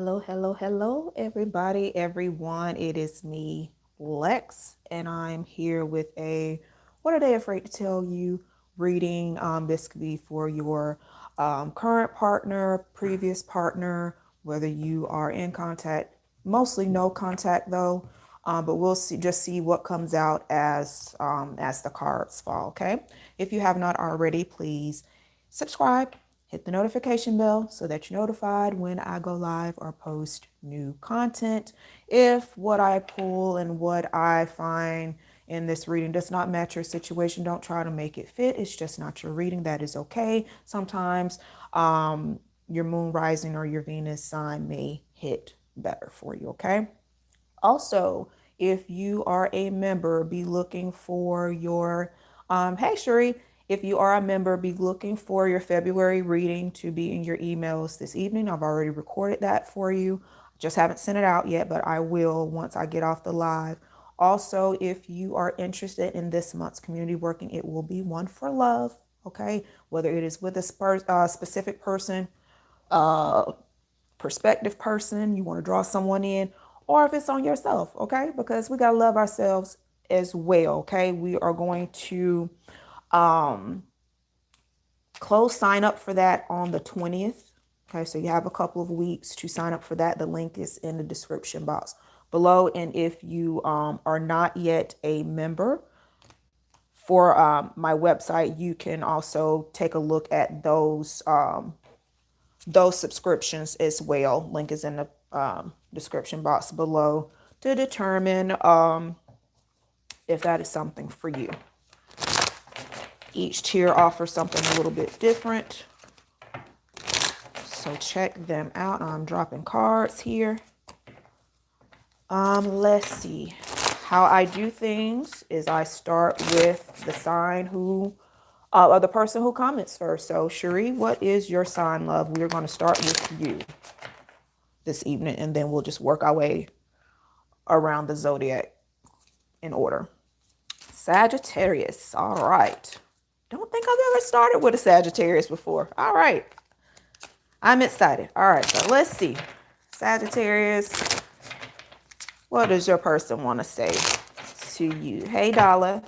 Hello, everybody, everyone. It is me, Lex, and I'm here with a What Are They Afraid to Tell You reading. This could be for your current partner, previous partner, whether you are in contact, mostly no contact though. But we'll see what comes out as the cards fall. Okay. If you have not already, please subscribe, hit the notification bell so that you're notified when I go live or post new content. If what I pull and what I find in this reading does not match your situation, don't try to make it fit. It's just not your reading. That is okay. Sometimes your moon rising or your Venus sign may hit better for you. Okay. Also, if you are a member, be looking for your, hey Sheree, if you are a member, be looking for your February reading to be in your emails this evening. I've already recorded that for you. Just haven't sent it out yet, but I will once I get off the live. Also, if you are interested in this month's community working, it will be one for love. Okay. Whether it is with a specific person, prospective person, you want to draw someone in, or if it's on yourself, okay? Because we got to love ourselves as well, okay? We are going to close sign up for that on the 20th. Okay, so you have a couple of weeks to sign up for that. The link is in the description box below. And if you are not yet a member for my website, you can also take a look at those subscriptions as well. Link is in the description box below to determine if that is something for you. Each tier offers something a little bit different, so check them out. I'm dropping cards here. Let's see. How I do things is I start with the sign or the person who comments first. So Cherie, what is your sign, love? We're going to start with you this evening, and then we'll just work our way around the zodiac in order. Sagittarius. All right. Don't think I've ever started with a Sagittarius before. All right. I'm excited. All right. So let's see. Sagittarius. What does your person want to say to you? Hey, Dollar.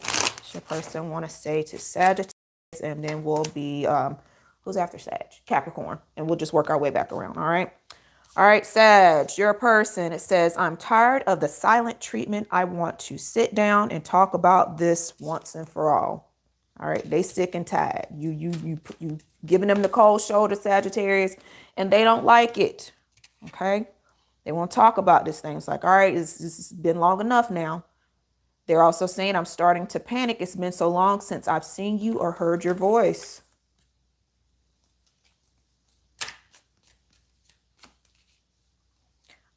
What's your person want to say to Sagittarius? And then we'll be, who's after Sag? Capricorn. And we'll just work our way back around. All right. All right, Sag, your person. It says, I'm tired of the silent treatment. I want to sit down and talk about this once and for all. All right, they sick and tired. You giving them the cold shoulder, Sagittarius, and they don't like it. Okay, they want to talk about this thing. It's like, all right, this has been long enough now. They're also saying, I'm starting to panic. It's been so long since I've seen you or heard your voice.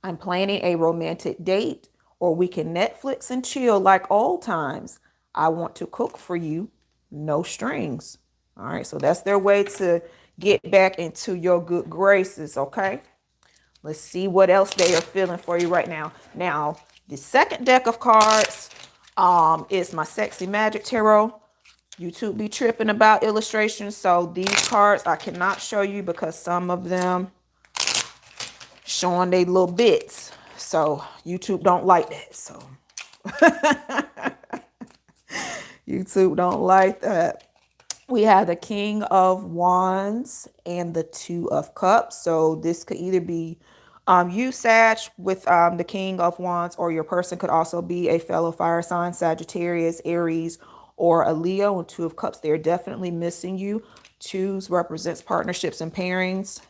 I'm planning a romantic date, or we can Netflix and chill like old times. I want to cook for you, no strings. All right, so that's their way to get back into your good graces, okay? Let's see what else they are feeling for you right now. Now, the second deck of cards is my Sexy Magic Tarot. YouTube be tripping about illustrations, so these cards I cannot show you because some of them showing they little bits, so YouTube don't like that. So YouTube don't like that. We have the King of Wands and the Two of Cups. So this could either be you, Sag, with the King of Wands, or your person could also be a fellow fire sign, Sagittarius, Aries, or a Leo. And Two of Cups, they're definitely missing you. Twos represents partnerships and pairings.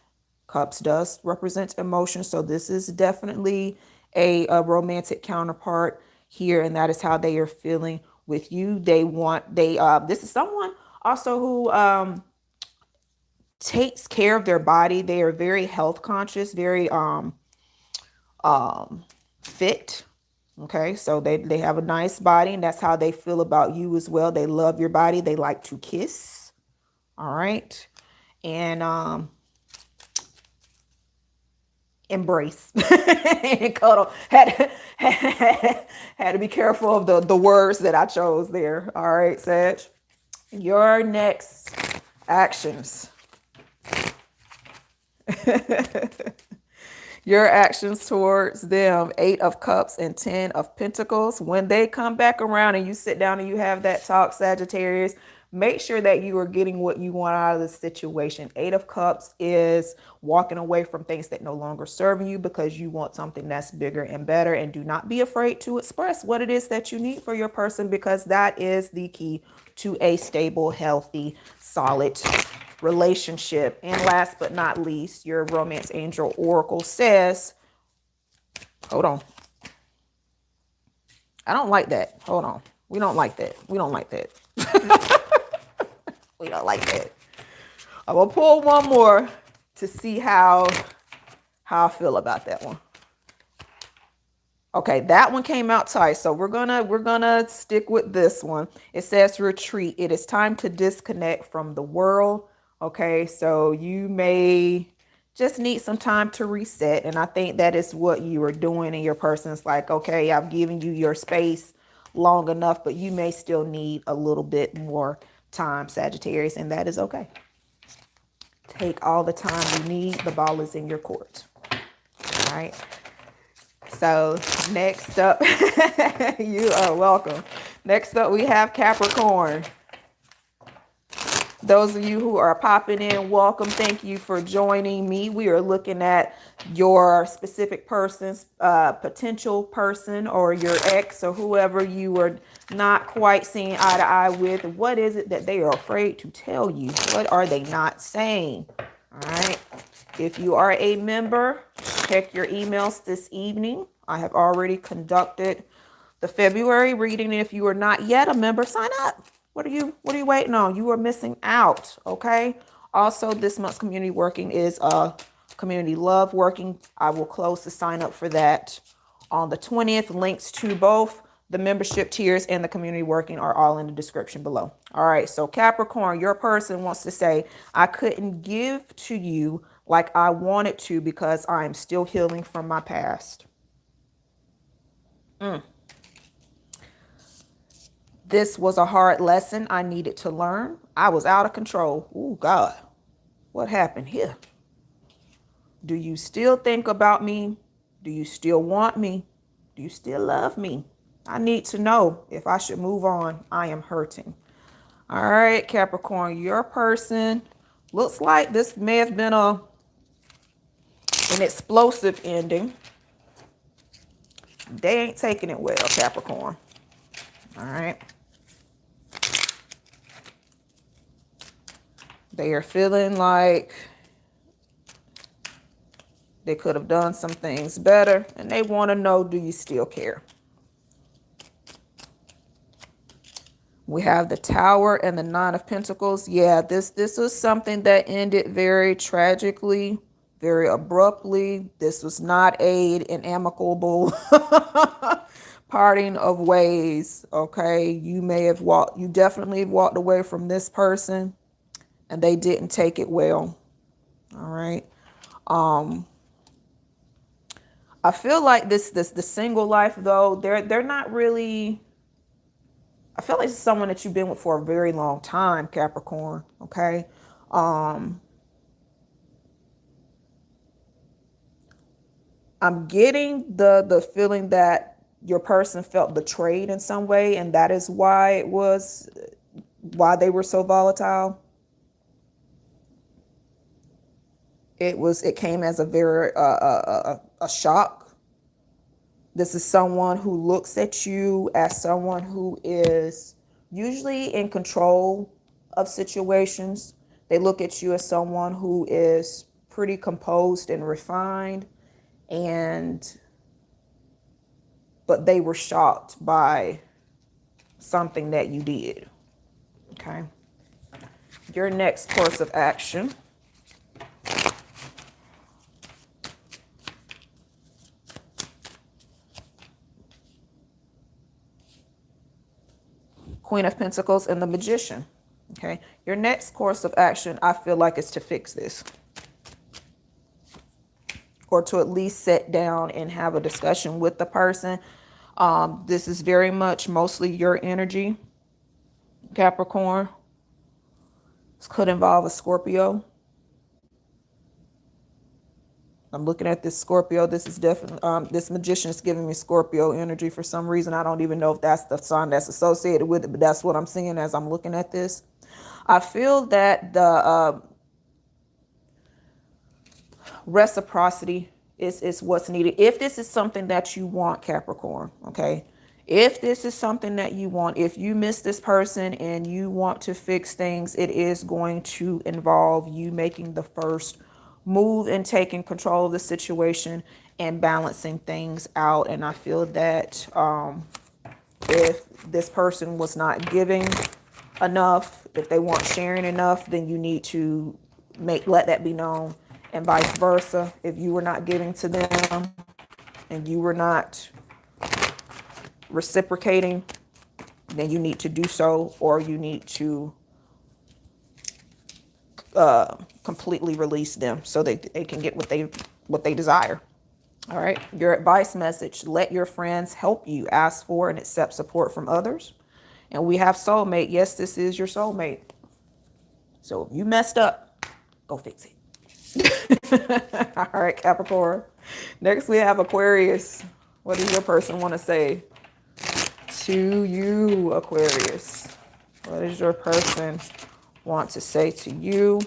Cups does represent emotion. So this is definitely a romantic counterpart here. And that is how they are feeling with you. This is someone also who takes care of their body. They are very health conscious, very fit. Okay, so they have a nice body, and that's how they feel about you as well. They love your body. They like to kiss. All right. And embrace and cuddle. Had to be careful of the words that I chose there. All right, Sag. Your next actions. Your actions towards them, 8 of Cups and 10 of Pentacles. When they come back around and you sit down and you have that talk, Sagittarius, make sure that you are getting what you want out of the situation. 8 of Cups is walking away from things that no longer serve you because you want something that's bigger and better. And do not be afraid to express what it is that you need for your person, because that is the key to a stable, healthy, solid relationship. And last but not least, your romance angel oracle says, hold on. I don't like that. Hold on. We don't like that. We don't like that. We don't like that. I will pull one more to see how I feel about that one. Okay, that one came out tight, so we're gonna stick with this one. It says retreat. It is time to disconnect from the world. Okay, so you may just need some time to reset, and I think that is what you are doing. And your person's like, okay, I've given you your space long enough, but you may still need a little bit more time, Sagittarius, and that is okay. Take all the time you need. The ball is in your court. All right. So next up, you are welcome. Next up, we have Capricorn. Those of you who are popping in, welcome. Thank you for joining me. We are looking at your specific person's potential person, or your ex, or whoever you are not quite seeing eye to eye with. What is it that they are afraid to tell you? What are they not saying? All right. If you are a member, check your emails this evening. I have already conducted the February reading. If you are not yet a member, sign up. What are you waiting on? You are missing out. Okay. Also, this month's community working is community love working. I will close the sign up for that on the 20th. Links to both the membership tiers and the community working are all in the description below. All right. So Capricorn, your person wants to say, I couldn't give to you like I wanted to because I am still healing from my past. This was a hard lesson I needed to learn. I was out of control. Oh, God. What happened here? Do you still think about me? Do you still want me? Do you still love me? I need to know if I should move on. I am hurting. All right, Capricorn, your person looks like this may have been an explosive ending. They ain't taking it well, Capricorn. All right. They are feeling like they could have done some things better, and they want to know, do you still care? We have the Tower and the 9 of Pentacles. Yeah, this was something that ended very tragically, very abruptly. This was not an amicable parting of ways. Okay, you definitely have walked away from this person, and they didn't take it well. All right. I feel like the single life though, they're not really. I feel like it's someone that you've been with for a very long time, Capricorn. Okay. I'm getting the feeling that your person felt betrayed in some way, and that is why they were so volatile. It came as a very a shock. This is someone who looks at you as someone who is usually in control of situations. They look at you as someone who is pretty composed and refined, but they were shocked by something that you did. Okay. Your next course of action. Queen of Pentacles and the Magician. Okay. Your next course of action, I feel like, is to fix this. Or to at least sit down and have a discussion with the person. This is very much mostly your energy, Capricorn. This could involve a Scorpio. I'm looking at this Scorpio. This is definitely, this magician is giving me Scorpio energy for some reason. I don't even know if that's the sign that's associated with it, but that's what I'm seeing as I'm looking at this. I feel that the reciprocity is what's needed. If this is something that you want, Capricorn, okay? If this is something that you want, if you miss this person and you want to fix things, it is going to involve you making the first move and taking control of the situation and balancing things out. And I feel that if this person was not giving enough, if they weren't sharing enough, then you need to let that be known, and vice versa. If you were not giving to them and you were not reciprocating, then you need to do so, or you need to completely release them so they can get what they desire. All right. Your advice message: let your friends help you. Ask for and accept support from others. And we have soulmate. Yes, this is your soulmate. So if you messed up, go fix it. All right, Capricorn. Next, we have Aquarius. What does your person want to say to you, Aquarius? What does your person want to say to you?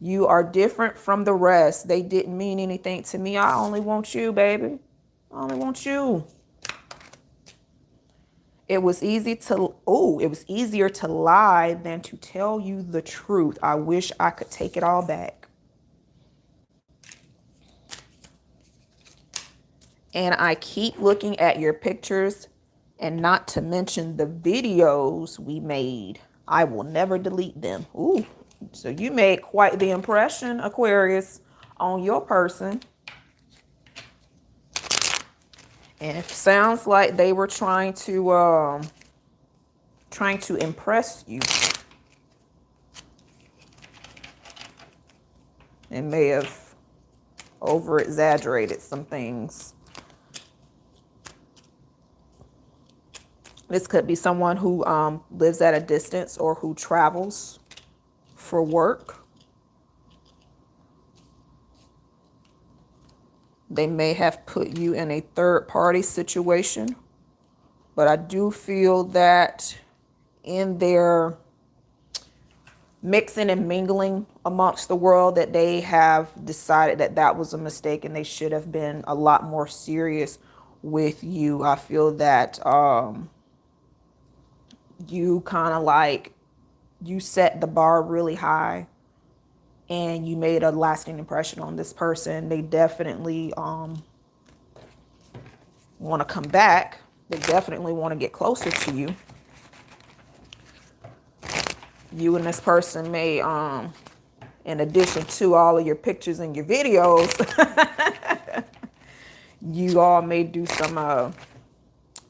You are different from the rest. They didn't mean anything to me. I only want you, baby. I only want you. It was easier to lie than to tell you the truth. I wish I could take it all back. And I keep looking at your pictures, and not to mention the videos we made. I will never delete them. Ooh, so you made quite the impression, Aquarius, on your person. And it sounds like they were trying to impress you. And may have over exaggerated some things. This could be someone who lives at a distance or who travels for work. They may have put you in a third party situation, but I do feel that in their mixing and mingling amongst the world, that they have decided that that was a mistake and they should have been a lot more serious with you. I feel that you kind of like, you set the bar really high and you made a lasting impression on this person. They definitely want to come back. They definitely want to get closer to you. You and this person may, in addition to all of your pictures and your videos, you all may do some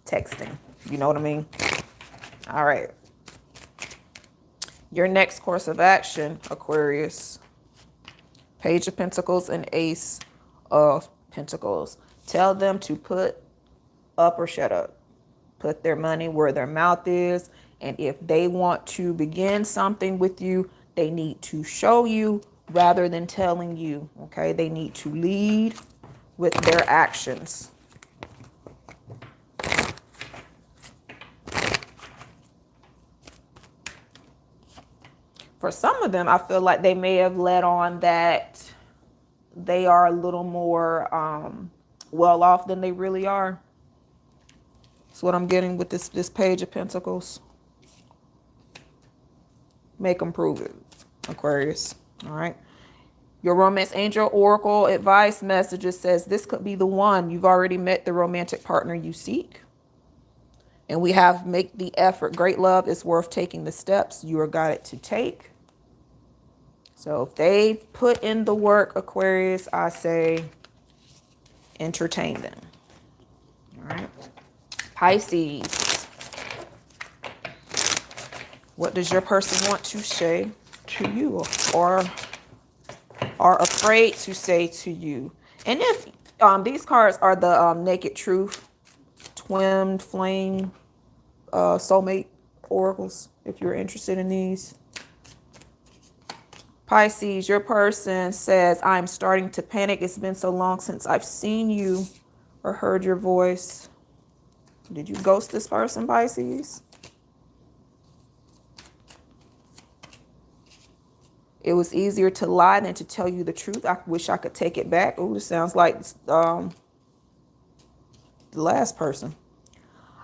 texting. You know what I mean? All right. Your next course of action, Aquarius. Page of Pentacles and Ace of Pentacles. Tell them to put up or shut up. Put their money where their mouth is. And if they want to begin something with you, they need to show you rather than telling you. Okay? They need to lead with their actions. For some of them, I feel like they may have let on that they are a little more well off than they really are. That's what I'm getting with this Page of Pentacles. Make them prove it, Aquarius. All right. Your romance angel oracle advice messages says this could be the one. You've already met the romantic partner you seek. And we have make the effort. Great love is worth taking the steps you are guided to take. So if they put in the work, Aquarius, I say entertain them. All right. Pisces. What does your person want to say to you or are afraid to say to you? And if these cards are the Naked Truth, Twin Flame, Soulmate oracles, if you're interested in these. Pisces, your person says, I'm starting to panic. It's been so long since I've seen you or heard your voice. Did you ghost this person, Pisces? It was easier to lie than to tell you the truth. I wish I could take it back. Oh, this sounds like the last person.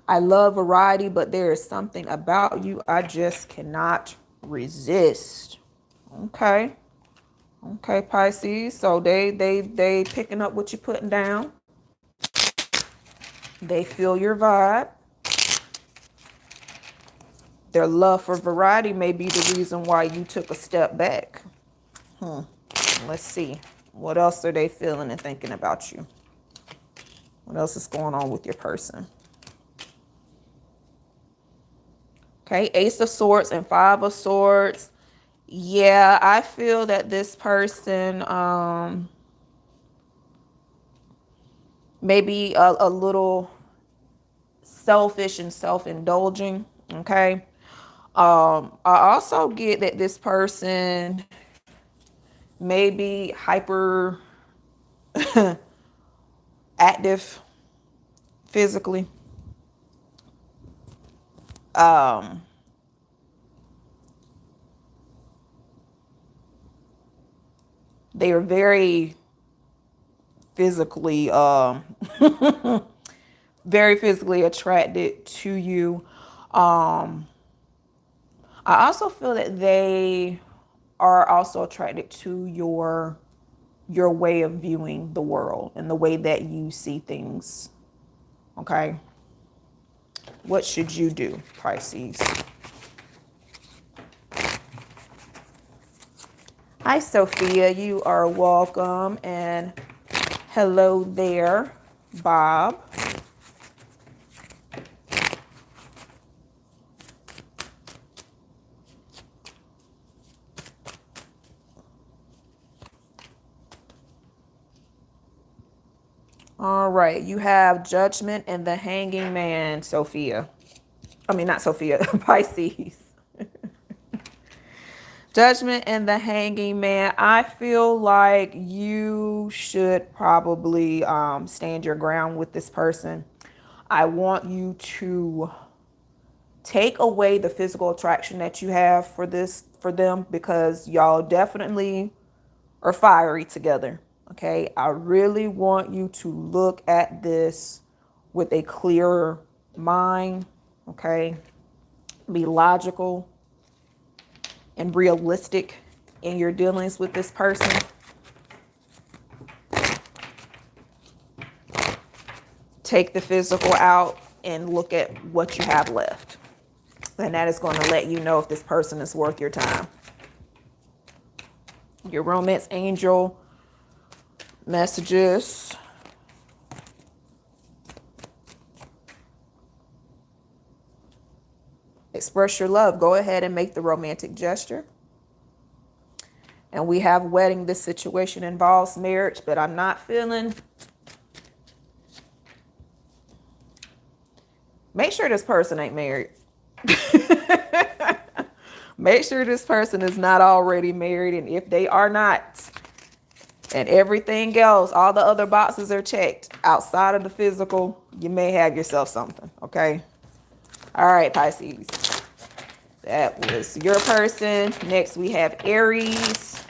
I love variety, but there is something about you I just cannot resist. Okay. Okay, Pisces. So they picking up what you're putting down. They feel your vibe. Their love for variety may be the reason why you took a step back. Let's see. What else are they feeling and thinking about you? What else is going on with your person? Okay, Ace of Swords and Five of Swords. Yeah, I feel that this person may be a little selfish and self-indulging. Okay. I also get that this person may be hyper active physically. They are very physically very physically attracted to you. I also feel that they are also attracted to your way of viewing the world and the way that you see things. Okay. What should you do, Pisces? Hi, Sophia. You are welcome. And hello there, Bob. All right. You have Judgment and the Hanging Man, Sophia. I mean, not Sophia, Pisces. Judgment and the Hanging Man. I feel like you should probably stand your ground with this person. I want you to take away the physical attraction that you have for them, because y'all definitely are fiery together. Okay. I really want you to look at this with a clear mind. Okay. Be logical and realistic in your dealings with this person. Take the physical out and look at what you have left. And that is going to let you know if this person is worth your time. Your romance angel messages. Express your love. Go ahead and make the romantic gesture. And we have wedding. This situation involves marriage, but I'm not feeling. Make sure this person ain't married. Make sure this person is not already married. And if they are not, and everything else, all the other boxes are checked outside of the physical, you may have yourself something. Okay. All right, Pisces. That was your person. Next, we have Aries.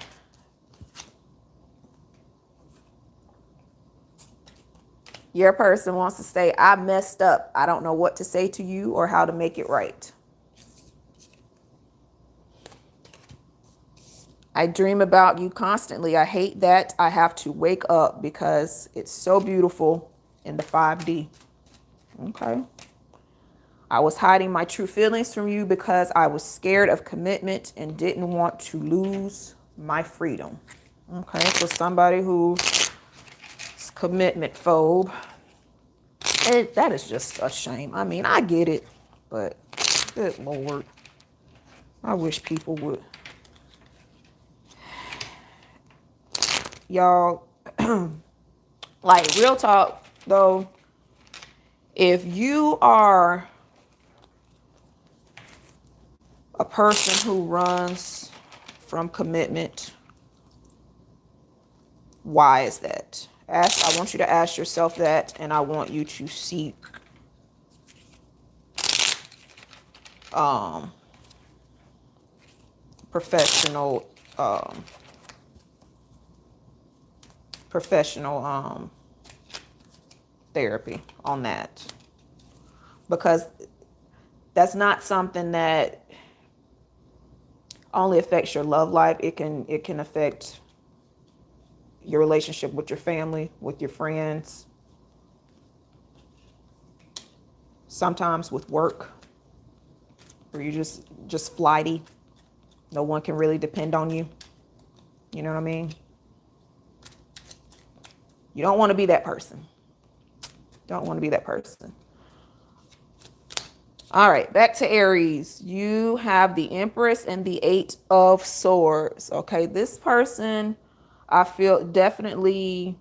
Your person wants to say, I messed up. I don't know what to say to you or how to make it right. I dream about you constantly. I hate that I have to wake up because it's so beautiful in the 5D. Okay. I was hiding my true feelings from you because I was scared of commitment and didn't want to lose my freedom. Okay, so somebody who's commitment phobe. That is just a shame. I mean, I get it, but good Lord. I wish people would. Y'all, like real talk though, if you are a person who runs from commitment. Why is that? I want you to ask yourself that, and I want you to seek professional therapy on that, because that's not something that only affects your love life. It can affect your relationship with your family, with your friends, sometimes with work, where you just flighty. No one can really depend on you. You know what I mean? You don't want to be that person. Don't want to be that person. All right, back to Aries. You have the Empress and the Eight of Swords. Okay, this person, I feel, definitely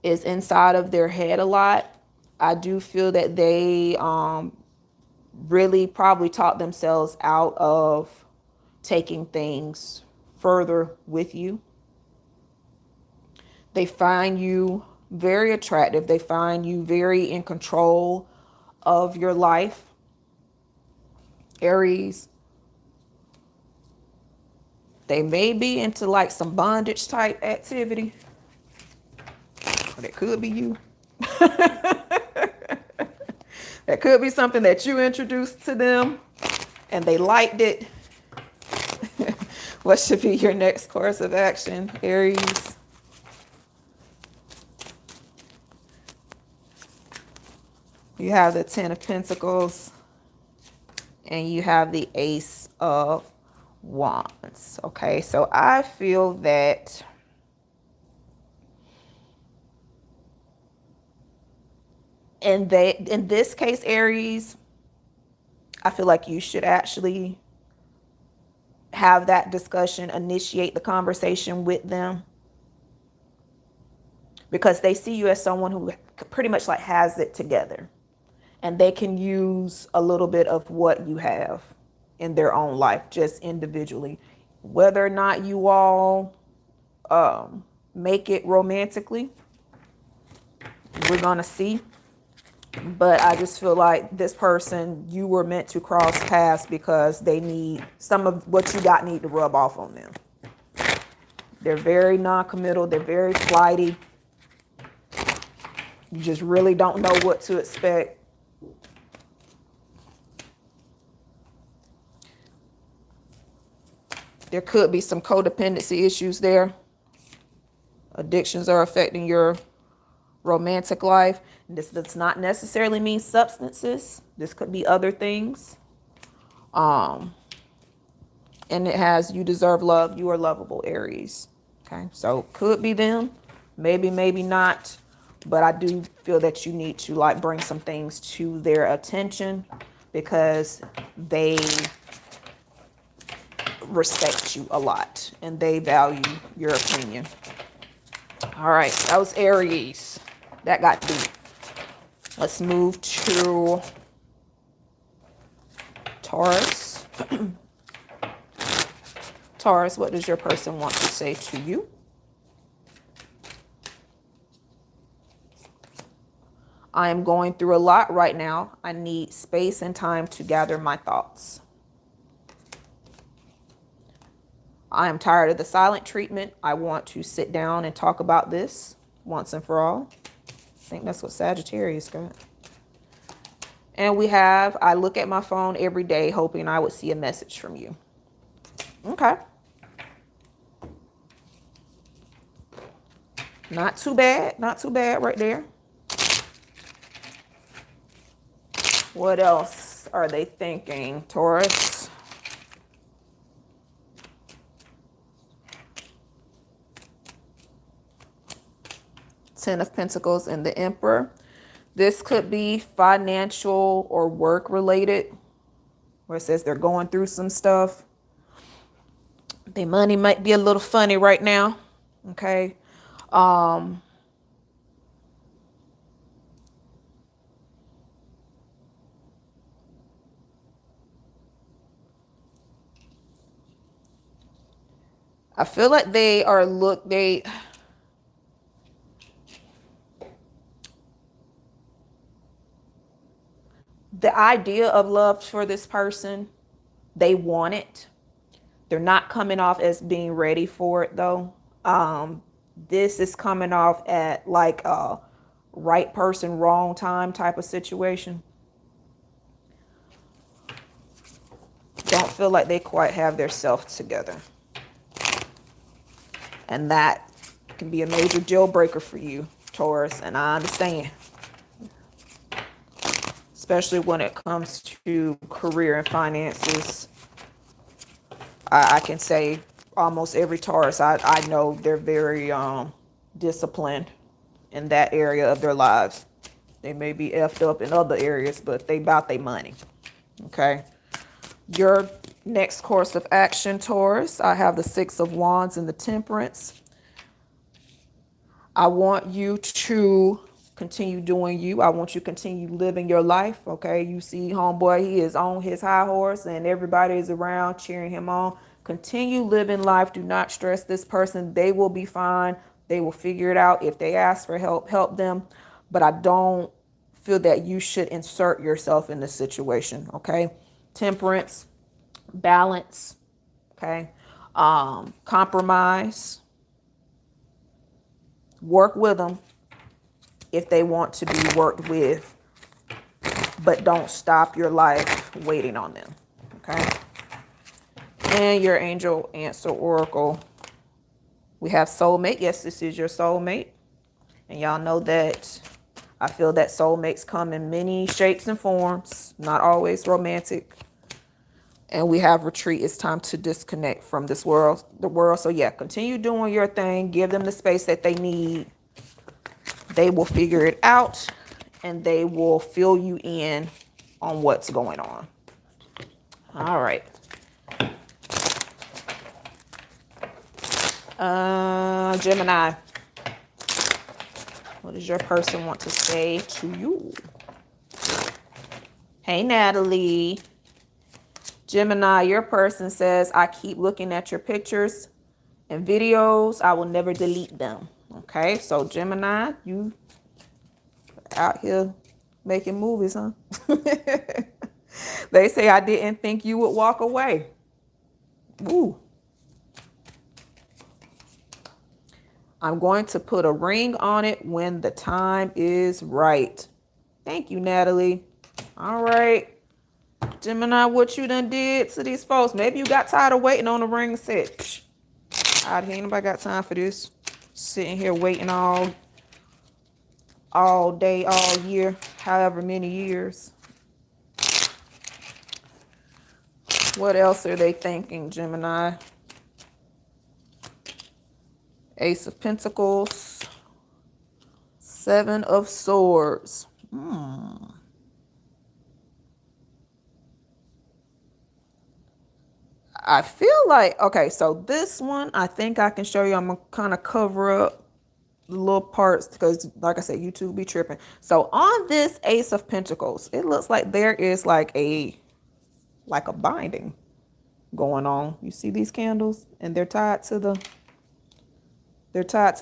is inside of their head a lot. I do feel that they really probably talked themselves out of taking things further with you. They find you very attractive. They find you very in control of your life, Aries. They may be into like some bondage type activity. Or that could be you. That could be something that you introduced to them and they liked it. What should be your next course of action, Aries? You have the Ten of Pentacles and you have the Ace of Wands. Okay, so I feel that in this case, Aries, I feel like you should actually have that discussion, initiate the conversation with them, because they see you as someone who pretty much like has it together, and they can use a little bit of what you have in their own life, just individually. Whether or not you all make it romantically, we're gonna see. But I just feel like this person, you were meant to cross paths because they need some of what you got need to rub off on them. They're very non-committal. They're very flighty. You just really don't know what to expect. There could be some codependency issues there. Addictions are affecting your romantic life. This does not necessarily mean substances. This could be other things. And it has, you deserve love. You are lovable, Aries. Okay, so could be them. Maybe, maybe not. But I do feel that you need to like bring some things to their attention because they respect you a lot and they value your opinion. All right, that was Aries. That got deep. Let's move to Taurus. Taurus, what does your person want to say to you? I am going through a lot right now. I need space and time to gather my thoughts. I am tired of the silent treatment. I want to sit down and talk about this once and for all. I think that's what Sagittarius got. And we have, I look at my phone every day hoping I would see a message from you. Okay. Not too bad. Not too bad right there. What else are they thinking, Taurus? Ten of Pentacles and the Emperor. This could be financial or work related, where it says they're going through some stuff. Their money might be a little funny right now. Okay. I feel like they are the idea of love for this person, they want it. They're not coming off as being ready for it though. This is coming off at like a right person, wrong time type of situation. Don't feel like they quite have their self together. And that can be a major deal breaker for you, Taurus, and I understand. Especially when it comes to career and finances. I can say almost every Taurus I know they're very disciplined in that area of their lives. They may be effed up in other areas, but they about their money. Okay. Your next course of action, Taurus, I have the Six of Wands and the Temperance. I want you to continue doing you. I want you to continue living your life. Okay. You see homeboy, he is on his high horse and everybody is around cheering him on. Continue living life. Do not stress this person. They will be fine. They will figure it out. If they ask for help, help them. But I don't feel that you should insert yourself in this situation. Okay. Temperance, balance. Okay. Compromise. Work with them if they want to be worked with, but don't stop your life waiting on them. Okay. And your angel answer oracle. We have soulmate. Yes, this is your soulmate. And y'all know that I feel that soulmates come in many shapes and forms, not always romantic. And we have retreat. It's time to disconnect from this world, the world. So yeah, continue doing your thing. Give them the space that they need. They will figure it out and they will fill you in on what's going on. All right. Gemini. What does your person want to say to you? Hey, Natalie. Gemini, your person says, I keep looking at your pictures and videos. I will never delete them. Okay, so Gemini, you out here making movies, huh? They say I didn't think you would walk away. Ooh. I'm going to put a ring on it when the time is right. Thank you, Natalie. All right. Gemini, what you done did to these folks? Maybe you got tired of waiting on the ring set. Out here, ain't nobody got time for this. Sitting here waiting all day, all year, however many years. What else are they thinking, Gemini? Ace of Pentacles. Seven of Swords. I feel like, okay, so this one, I think I can show you. I'm going to kind of cover up the little parts because, like I said, YouTube be tripping. So on this Ace of Pentacles, it looks like there is like a binding going on. You see these candles? And they're tied to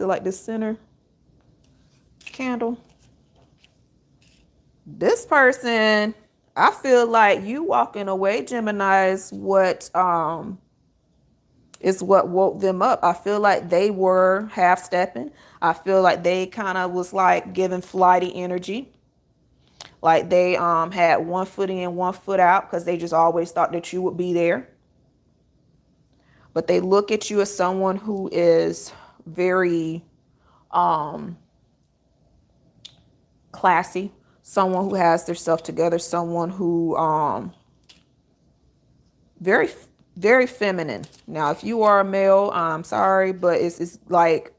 like the center candle. This person, I feel like you walking away, Gemini, is what woke them up. I feel like they were half stepping. I feel like they kind of was like giving flighty energy. Like they had one foot in, one foot out because they just always thought that you would be there. But they look at you as someone who is very classy, someone who has their stuff together, someone who very, very feminine. Now, if you are a male, I'm sorry, but it's like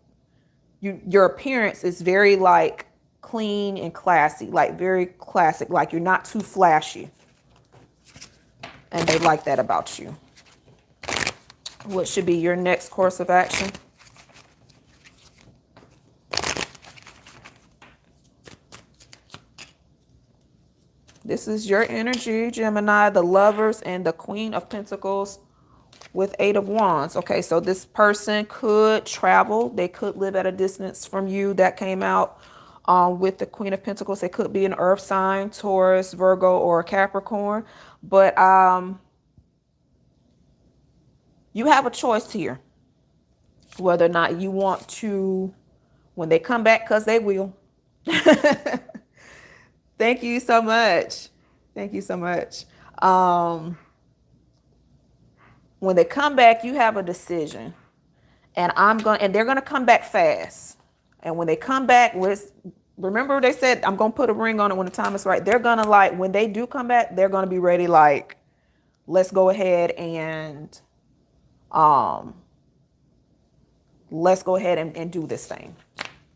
your appearance is very like clean and classy, like very classic, like you're not too flashy. And they like that about you. What should be your next course of action? This is your energy, Gemini, the Lovers and the Queen of Pentacles. with 8 of Wands. Okay, so this person could travel. They could live at a distance from you. That came out with the Queen of Pentacles. They could be an earth sign, Taurus, Virgo, or Capricorn. But you have a choice here whether or not you want to, when they come back, because they will. Thank you so much. Thank you so much. When they come back, you have a decision. And they're gonna come back fast. And when they come back remember they said, I'm gonna put a ring on it when the time is right. They're gonna when they do come back, they're gonna be ready, let's go ahead and and do this thing.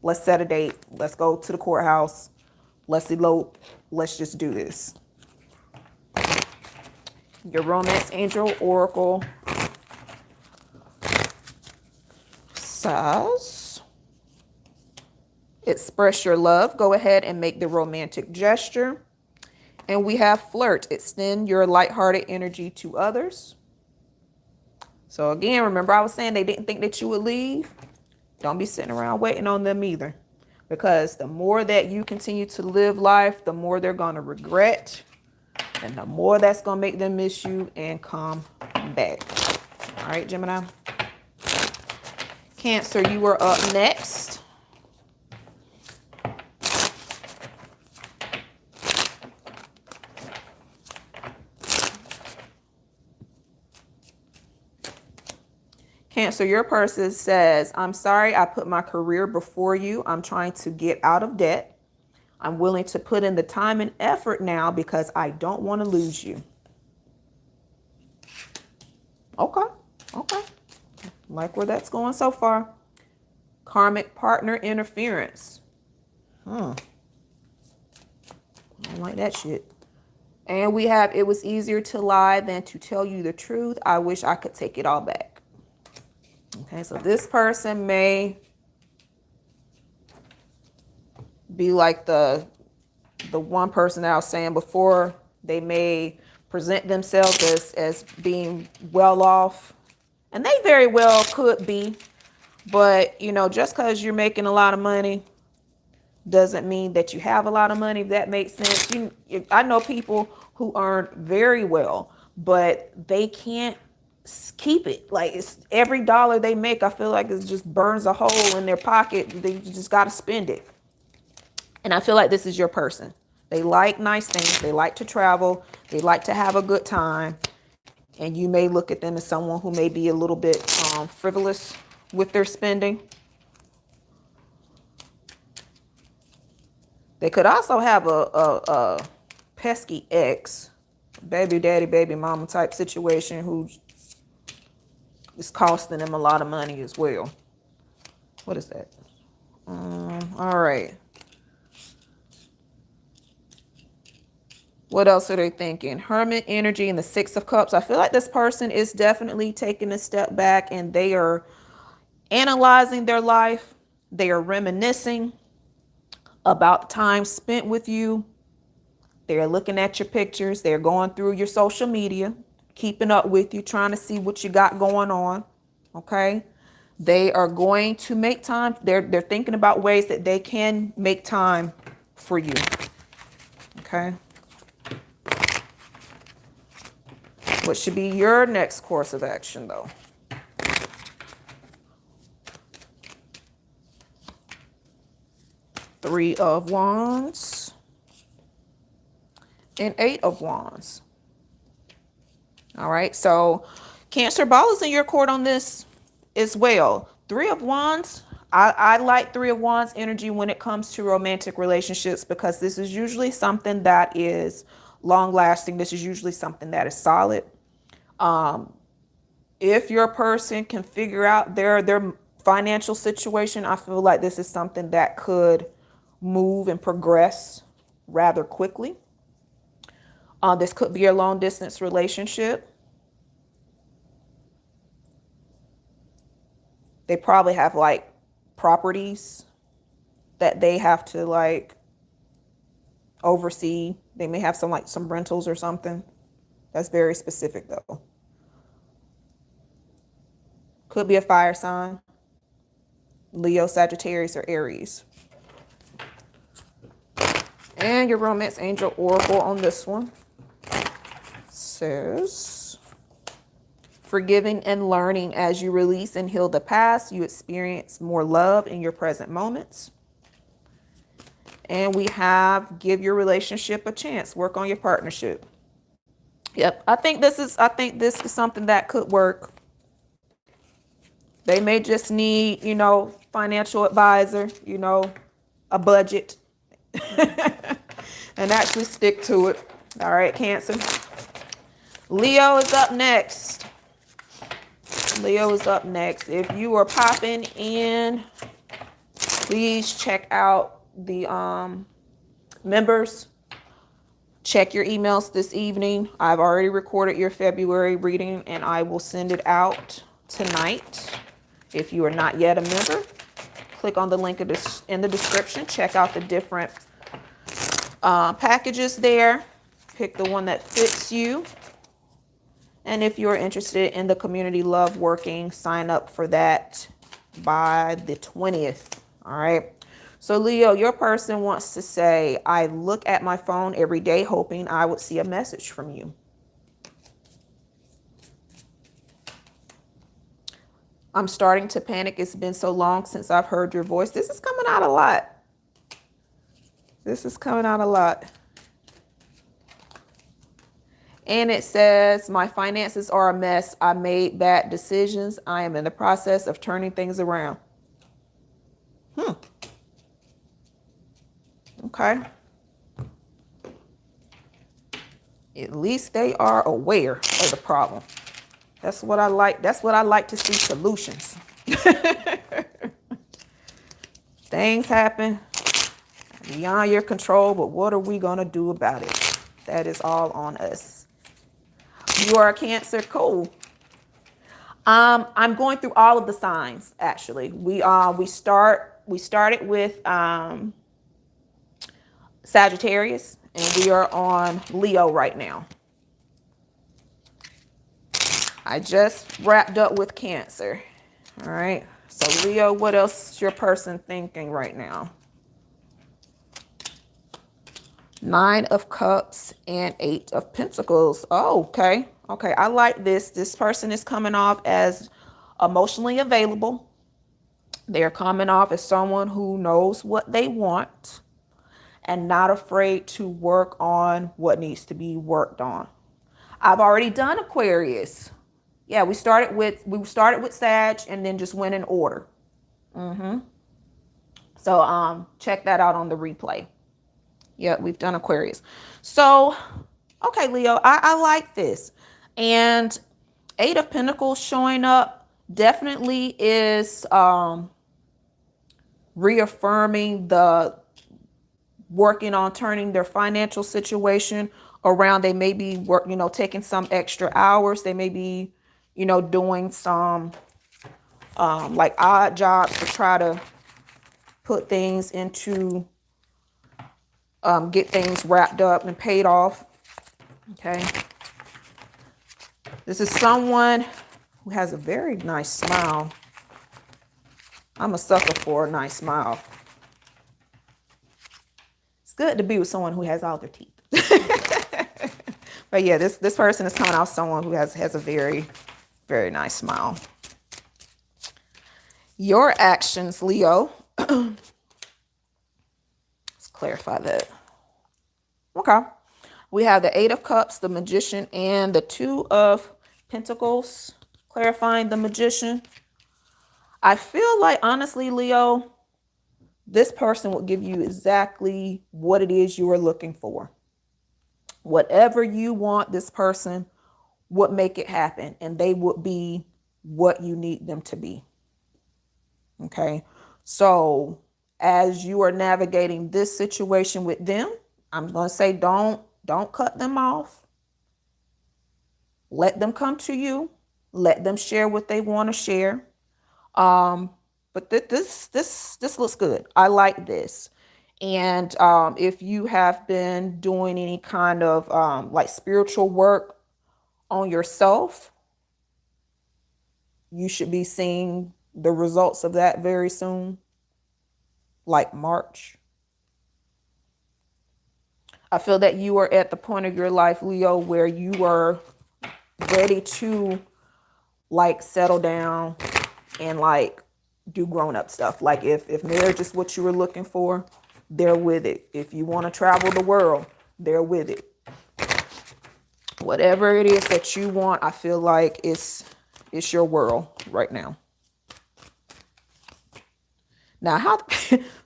Let's set a date. Let's go to the courthouse. Let's elope. Let's just do this. Your romance angel oracle says, express your love. Go ahead and make the romantic gesture. And we have flirt. Extend your lighthearted energy to others. So again, remember I was saying they didn't think that you would leave. Don't be sitting around waiting on them either. Because the more that you continue to live life, the more they're going to regret. And the more that's going to make them miss you and come back. All right, Gemini. Cancer, you are up next. Cancer, your person says, I'm sorry I put my career before you. I'm trying to get out of debt. I'm willing to put in the time and effort now because I don't want to lose you. Okay. Okay. Like where that's going so far. Karmic partner interference. I don't like that shit. And we have, it was easier to lie than to tell you the truth. I wish I could take it all back. Okay, so this person may be like the one person that I was saying before. They may present themselves as being well off, and they very well could be. But, you know, just because you're making a lot of money doesn't mean that you have a lot of money, if that makes sense. I know people who earn very well, but they can't keep it. Like, it's every dollar they make, I feel like it just burns a hole in their pocket. They just got to spend it. And I feel like this is your person. They like nice things. They like to travel. They like to have a good time. And you may look at them as someone who may be a little bit frivolous with their spending. They could also have a pesky ex, baby daddy, baby mama type situation who is costing them a lot of money as well. What is that? All right. What else are they thinking? Hermit energy and the Six of Cups. I feel like this person is definitely taking a step back and they are analyzing their life. They are reminiscing about time spent with you. They're looking at your pictures. They're going through your social media, keeping up with you, trying to see what you got going on. Okay. They are going to make time. They're thinking about ways that they can make time for you. Okay. What should be your next course of action, though? Three of Wands and Eight of Wands. All right, so Cancer, ball is in your court on this as well. Three of Wands. I like Three of Wands energy when it comes to romantic relationships, because this is usually something that is long lasting. This is usually something that is solid. If your person can figure out their financial situation, I feel like this is something that could move and progress rather quickly. This could be a long distance relationship. They probably have like properties that they have to like oversee. They may have some rentals or something. That's very specific though. Could be a fire sign. Leo, Sagittarius, or Aries. And your romance angel oracle on this one says, forgiving and learning. As you release and heal the past, you experience more love in your present moments. And we have, give your relationship a chance. Work on your partnership. Yep. I think this is something that could work. They may just need, financial advisor, a budget, and actually stick to it. All right, Cancer. Leo is up next. Leo is up next. If you are popping in, please check out the members. Check your emails this evening. I've already recorded your February reading and I will send it out tonight. If you are not yet a member, click on the link in the description. Check out the different packages there. Pick the one that fits you. And if you're interested in the community love working, sign up for that by the 20th. All right. So Leo, your person wants to say, I look at my phone every day hoping I would see a message from you. I'm starting to panic. It's been so long since I've heard your voice. This is coming out a lot. This is coming out a lot. And it says, my finances are a mess. I made bad decisions. I am in the process of turning things around. Okay. At least they are aware of the problem. That's what I like. That's what I like to see, solutions. Things happen beyond your control, but what are we going to do about it? That is all on us. You are a Cancer. Cool. I'm going through all of the signs, actually. We started with Sagittarius, and we are on Leo right now. I just wrapped up with Cancer. All right. So Leo, what else is your person thinking right now? 9 of Cups and 8 of Pentacles. Oh, okay. Okay. I like this. This person is coming off as emotionally available. They're coming off as someone who knows what they want and not afraid to work on what needs to be worked on. I've already done Aquarius. Yeah, we started with Sag and then just went in order. So check that out on the replay. Yeah, we've done Aquarius. So, okay, Leo, I like this. And 8 of Pentacles showing up definitely is reaffirming the working on turning their financial situation around. They may be taking some extra hours. They may be, doing some like odd jobs to try to put things into, get things wrapped up and paid off. Okay. This is someone who has a very nice smile. I'm a sucker for a nice smile. It's good to be with someone who has all their teeth. But yeah, this person is coming out someone who has a very, very nice smile. Your actions, Leo. Let's clarify that. Okay. We have the 8 of Cups, the Magician, and the 2 of Pentacles. Clarifying the Magician. I feel like, honestly, Leo, this person will give you exactly what it is you are looking for. Whatever you want, this person would make it happen, and they would be what you need them to be. Okay. So as you are navigating this situation with them, I'm going to say, don't cut them off. Let them come to you. Let them share what they want to share. But this looks good. I like this. And if you have been doing any kind of like spiritual work on yourself, you should be seeing the results of that very soon, like March. I feel that you are at the point of your life, Leo, where you are ready to like settle down and like do grown up stuff. Like if marriage is what you were looking for, they're with it. If you want to travel the world, they're with it. Whatever it is that you want, I feel like it's your world right now. Now, how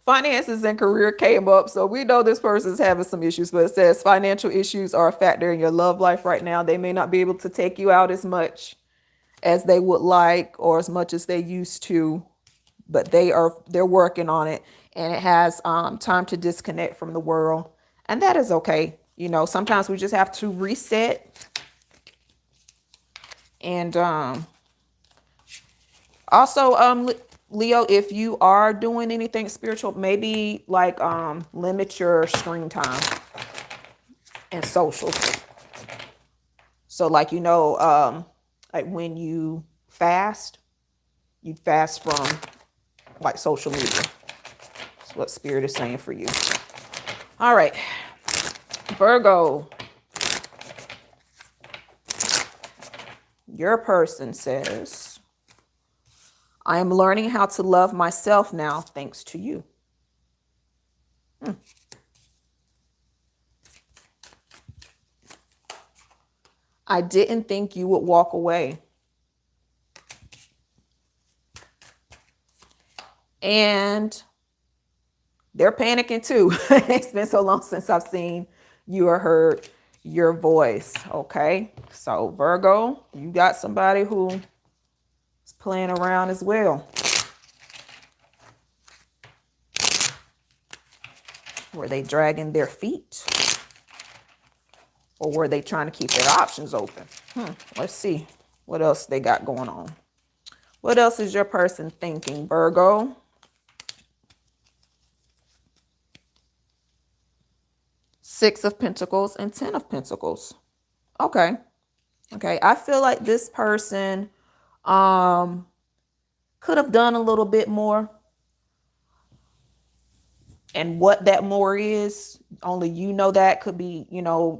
finances and career came up, so we know this person's having some issues, but it says financial issues are a factor in your love life right now. They may not be able to take you out as much as they would like or as much as they used to, but they're working on it, and it has time to disconnect from the world, and that is okay. You know, sometimes we just have to reset. And also, Leo, if you are doing anything spiritual, maybe like limit your screen time and social. So like, like when you fast from like social media. That's what Spirit is saying for you. All right, Virgo. Your person says, I am learning how to love myself now, thanks to you. I didn't think you would walk away. And they're panicking too. It's been so long since I've seen you or heard your voice. Okay. So Virgo, you got somebody who is playing around as well. Were they dragging their feet? Or were they trying to keep their options open? Let's see what else they got going on. What else is your person thinking, Virgo? Six of Pentacles and 10 of Pentacles. Okay. Okay. I feel like this person could have done a little bit more. And what that more is, only you know that. Could be,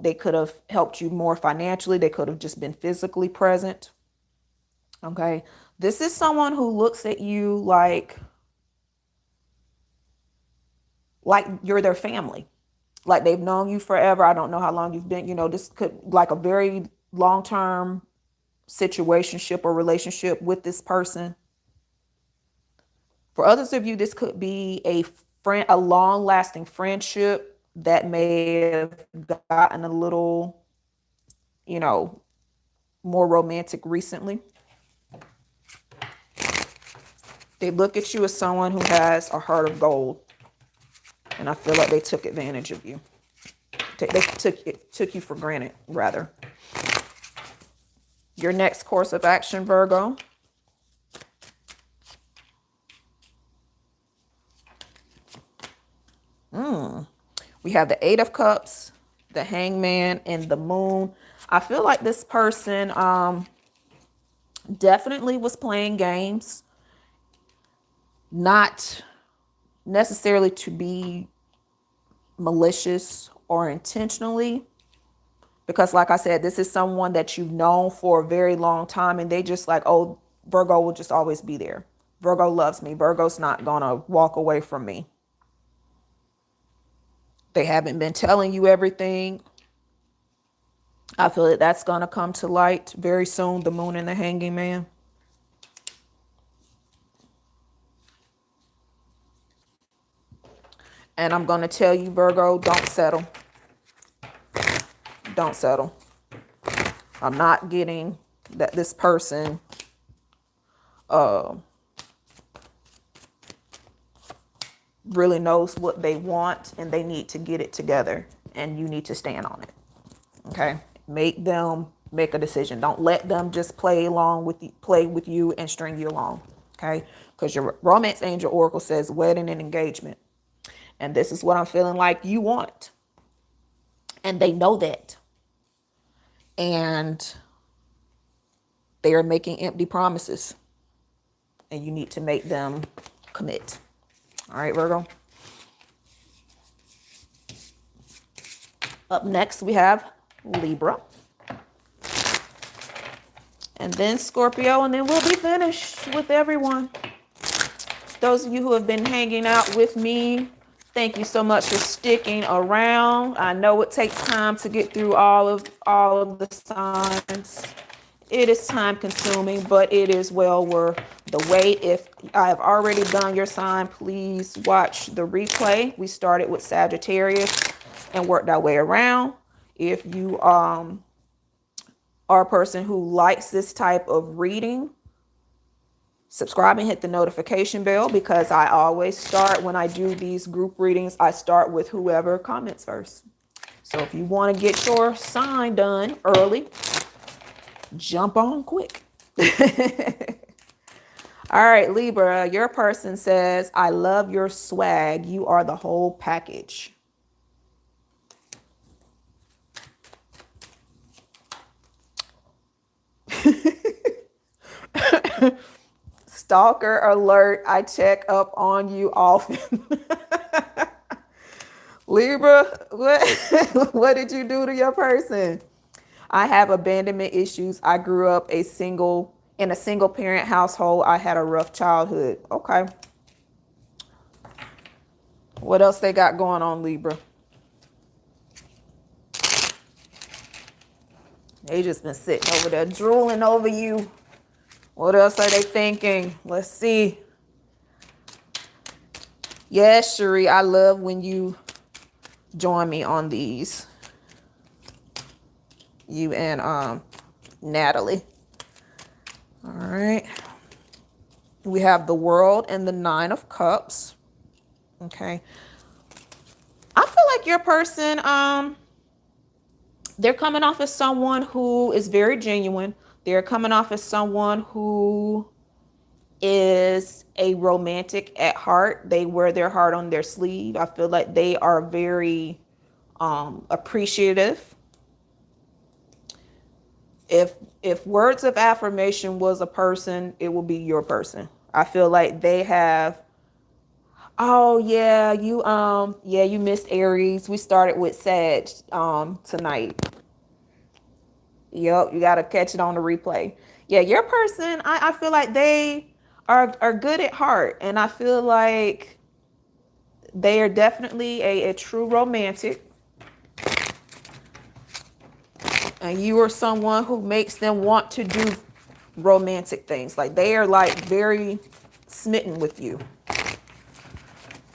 they could have helped you more financially. They could have just been physically present. Okay. This is someone who looks at you like you're their family. Like they've known you forever. I don't know how long you've been, this could like a very long-term situationship or relationship with this person. For others of you, this could be a long-lasting friendship that may have gotten a little, more romantic recently. They look at you as someone who has a heart of gold. And I feel like they took advantage of you. They took you for granted, rather. Your next course of action, Virgo. We have the Eight of Cups, the Hangman, and the Moon. I feel like this person definitely was playing games. Not necessarily to be malicious or intentionally, because like I said, this is someone that you've known for a very long time, and they just like, oh, Virgo will just always be there. Virgo loves me. Virgo's not gonna walk away from me. They haven't been telling you everything. I feel that that's gonna come to light very soon, the Moon and the Hanging Man. And I'm going to tell you, Virgo, don't settle. Don't settle. I'm not getting that this person really knows what they want, and they need to get it together, and you need to stand on it. Okay? Make them make a decision. Don't let them just play with you and string you along. Okay? Because your romance angel oracle says wedding and engagement. And this is what I'm feeling like you want. And they know that. And they are making empty promises. and you need to make them commit. All right, Virgo. Up next, we have Libra. And then Scorpio, and then we'll be finished with everyone. Those of you who have been hanging out with me, thank you so much for sticking around. I know it takes time to get through all of the signs. It is time consuming, but it is well worth the wait. If I have already done your sign, please watch the replay. We started with Sagittarius and worked our way around. If you are a person who likes this type of reading, subscribe and hit the notification bell, because I always start, when I do these group readings, I start with whoever comments first. So if you want to get your sign done early, jump on quick. All right, Libra, your person says, I love your swag. You are the whole package. Stalker alert. I check up on you often. Libra, what did you do to your person? I have abandonment issues. I grew up in a single parent household. I had a rough childhood. Okay. What else they got going on, Libra? They just been sitting over there drooling over you. What else are they thinking? Let's see. Yes, Cherie, I love when you join me on these. You and Natalie. All right. We have the World and the Nine of Cups. Okay. I feel like your person, they're coming off as someone who is very genuine. They're coming off as someone who is a romantic at heart. They wear their heart on their sleeve. I feel like they are very appreciative. If words of affirmation was a person, it will be your person. I feel like they have, oh yeah, you missed Aries. We started with Sag tonight. Yep, you got to catch it on the replay. Yeah, your person, I feel like they are good at heart. And I feel like they are definitely a true romantic. And you are someone who makes them want to do romantic things. Like they are like very smitten with you.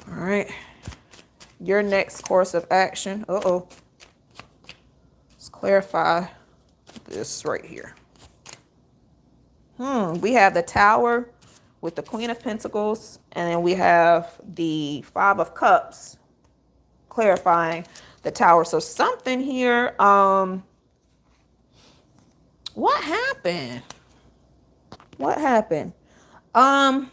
All right. Your next course of action. Uh-oh. Let's clarify this right here. We have the Tower with the Queen of Pentacles, and then we have the Five of Cups clarifying the Tower. So something here, what happened? What happened? I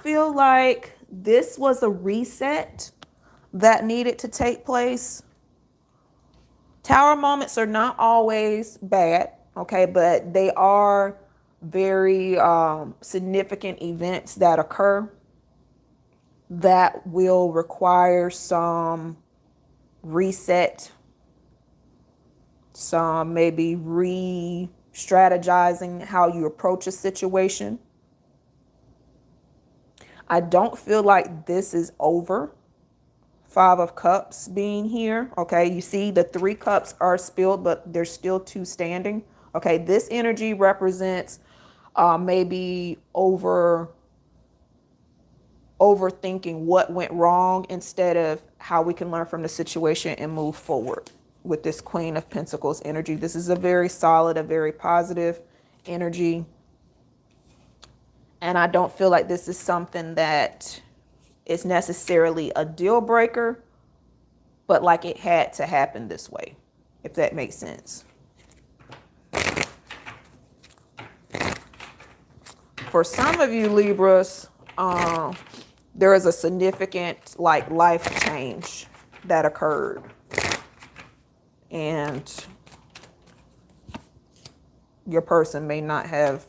feel like this was a reset that needed to take place. Tower moments are not always bad, okay, but they are very significant events that occur that will require some reset, some maybe re-strategizing how you approach a situation. I don't feel like this is over. Five of Cups being here. Okay, you see the 3 cups are spilled, but there's still 2 standing. Okay, this energy represents maybe overthinking what went wrong instead of how we can learn from the situation and move forward with this Queen of Pentacles energy. This is a very solid, a very positive energy. And I don't feel like this is something that is necessarily a deal breaker, but like it had to happen this way, if that makes sense. For some of you Libras, there is a significant like life change that occurred. And your person may not have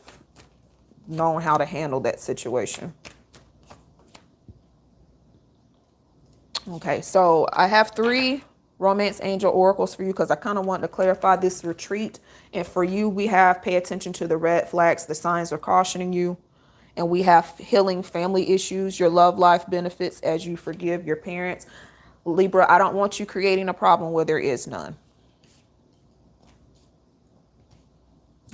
known how to handle that situation. Okay, so I have 3 romance angel oracles for you because I kind of want to clarify this retreat. And for you, we have pay attention to the red flags. The signs are cautioning you. And we have healing family issues, your love life benefits as you forgive your parents. Libra, I don't want you creating a problem where there is none.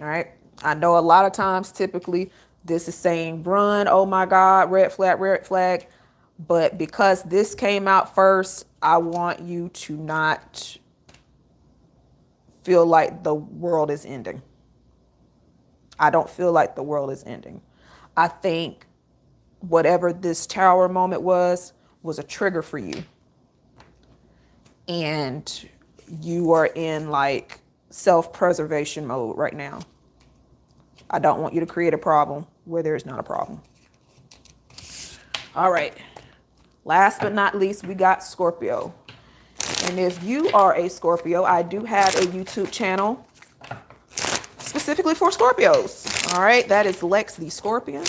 All right. I know a lot of times, typically, this is saying run. Oh my God, red flag, red flag. But because this came out first, I want you to not feel like the world is ending. I don't feel like the world is ending. I think whatever this tower moment was a trigger for you. And you are in like self-preservation mode right now. I don't want you to create a problem where there is not a problem. All right. Last but not least, we got Scorpio. And if you are a Scorpio, I do have a YouTube channel specifically for Scorpios. All right. That is Lex the Scorpion.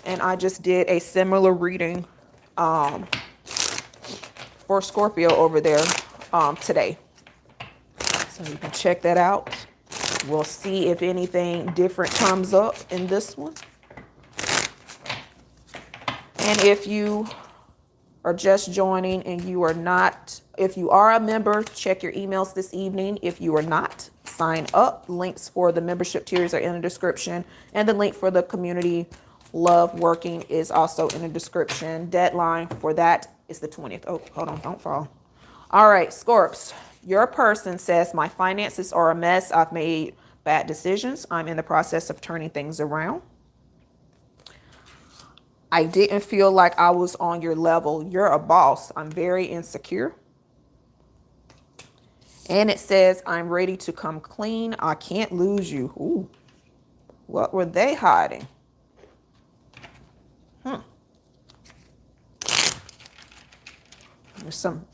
And I just did a similar reading for Scorpio over there today. So you can check that out. We'll see if anything different comes up in this one. And if you are just joining and you are not, if you are a member, check your emails this evening. If you are not, sign up. Links for the membership tiers are in the description. And the link for the community love working is also in the description. Deadline for that is the 20th. Oh, hold on, don't fall. All right, Scorps. Your person says, my finances are a mess. I've made bad decisions. I'm in the process of turning things around. I didn't feel like I was on your level. You're a boss. I'm very insecure. And it says, I'm ready to come clean. I can't lose you. Ooh, what were they hiding?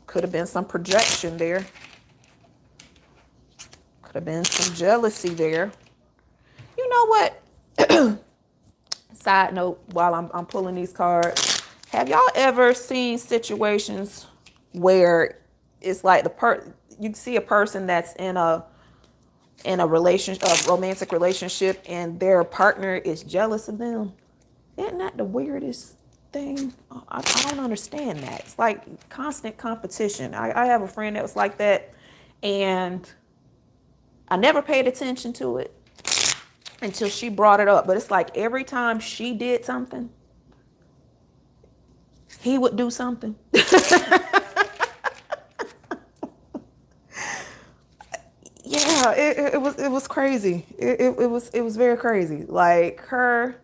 Could have been some projection there. Could have been some jealousy there. You know what? Side note, while I'm pulling these cards, have y'all ever seen situations where it's like you see a person that's in a relationship, a romantic relationship, and their partner is jealous of them? Isn't that the weirdest thing? I don't understand that. It's like constant competition. I have a friend that was like that, and I never paid attention to it until she brought it up. But it's like every time she did something, he would do something. Yeah, it was crazy. It was very crazy. Like her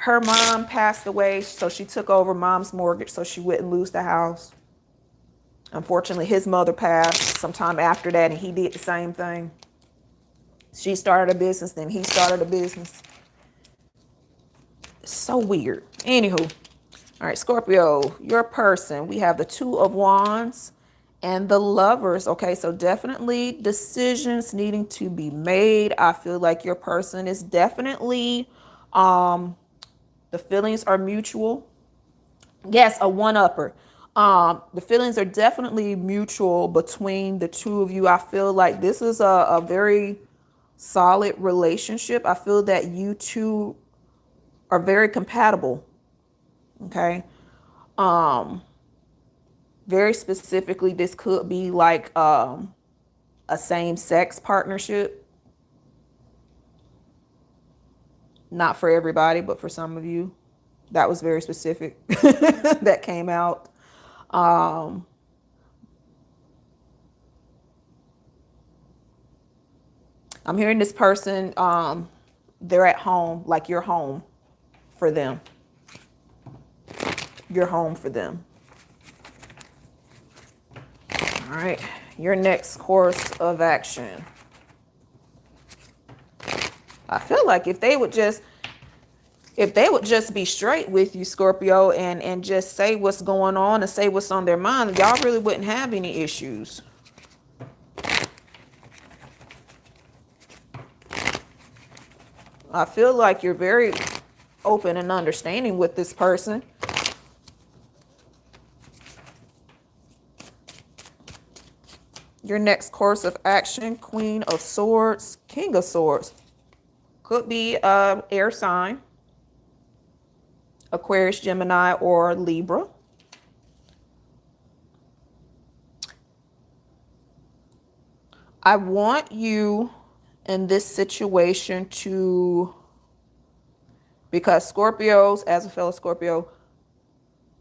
mom passed away, so she took over mom's mortgage so she wouldn't lose the house. Unfortunately, his mother passed sometime after that, and he did the same thing. She started a business, then he started a business. So weird. Anywho, all right, Scorpio, your person. We have the 2 of Wands and the Lovers. Okay, so definitely decisions needing to be made. I feel like your person is definitely, the feelings are mutual. Yes, a one-upper. The feelings are definitely mutual between the 2 of you. I feel like this is a very solid relationship. I feel that you 2 are very compatible. Okay. Very specifically, this could be like a same-sex partnership. Not for everybody, but for some of you. That was very specific. That came out. I'm hearing this person, they're at home, like you're home for them. You're home for them. All right, your next course of action. I feel like if they would just be straight with you, Scorpio, and just say what's going on and say what's on their mind, y'all really wouldn't have any issues. I feel like you're very open and understanding with this person. Your next course of action, Queen of Swords, King of Swords. Could be air sign, Aquarius, Gemini, or Libra. I want you in this situation to, because Scorpios, as a fellow Scorpio,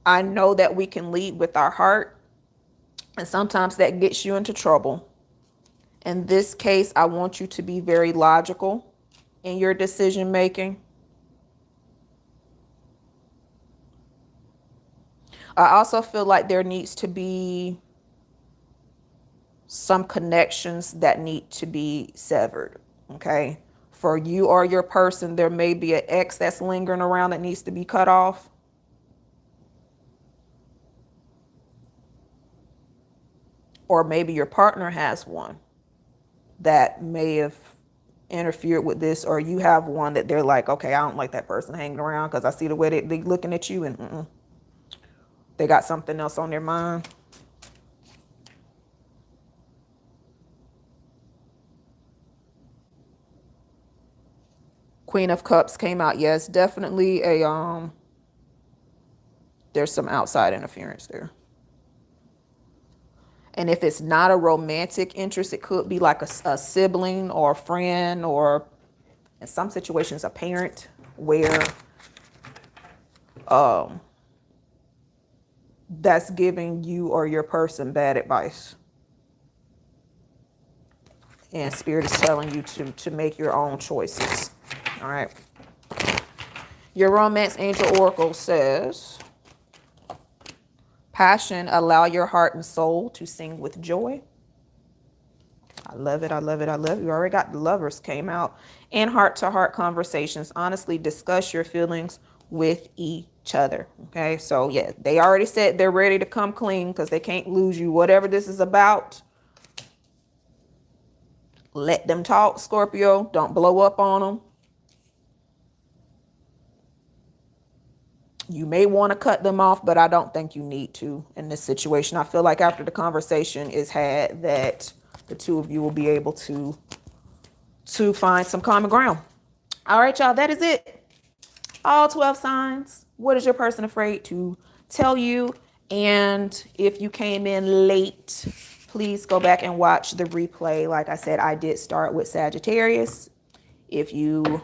I know that we can lead with our heart, and sometimes that gets you into trouble. In this case, I want you to be very logical in your decision making. I also feel like there needs to be some connections that need to be severed, okay? For you or your person, there may be an ex that's lingering around that needs to be cut off. Or maybe your partner has one that may have interfered with this, or you have one that they're like, okay, I don't like that person hanging around because I see the way they looking at you, and they got something else on their mind. Queen of Cups came out. Yes, definitely there's some outside interference there. And if it's not a romantic interest, it could be like a sibling or a friend, or in some situations a parent, where that's giving you or your person bad advice. And Spirit is telling you to make your own choices. All right. Your Romance Angel Oracle says, passion, allow your heart and soul to sing with joy. I love it. I love it. I love it. You already got the Lovers came out. And heart-to-heart conversations. Honestly, discuss your feelings with each other. Okay. So yeah, they already said they're ready to come clean because they can't lose you. Whatever this is about, let them talk, Scorpio. Don't blow up on them. You may want to cut them off, but I don't think you need to in this situation. I feel like after the conversation is had, that the two of you will be able to find some common ground. All right, y'all, that is it. All 12 signs. What is your person afraid to tell you? And if you came in late, please go back and watch the replay. Like I said, I did start with Sagittarius. If you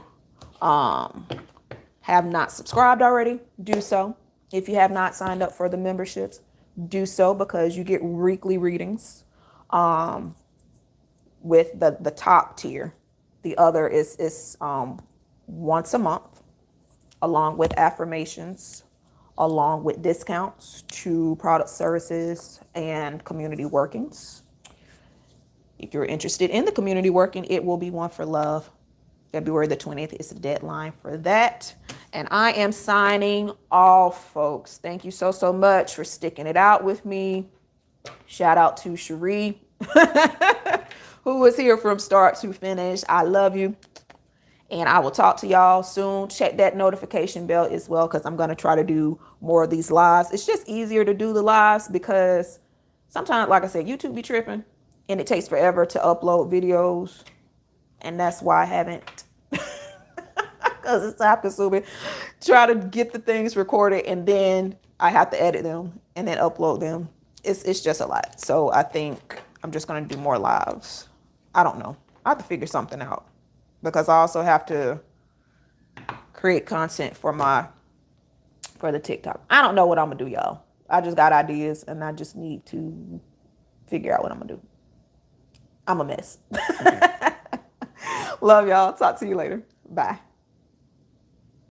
have not subscribed already, do so. If you have not signed up for the memberships, do so, because you get weekly readings with the top tier. The other is once a month, along with affirmations, along with discounts to product, services, and community workings. If you're interested in the community working, it will be One for Love. February the 20th is the deadline for that. And I am signing off, folks. Thank you so, so much for sticking it out with me. Shout out to Cherie, who was here from start to finish. I love you. And I will talk to y'all soon. Check that notification bell as well, because I'm going to try to do more of these lives. It's just easier to do the lives because sometimes, like I said, YouTube be tripping and it takes forever to upload videos. And that's why I haven't, because it's time consuming. Try to get the things recorded and then I have to edit them and then upload them. It's just a lot. So I think I'm just going to do more lives. I don't know. I have to figure something out, because I also have to create content for the TikTok. I don't know what I'm going to do, y'all. I just got ideas and I just need to figure out what I'm going to do. I'm a mess. Love y'all. Talk to you later. Bye.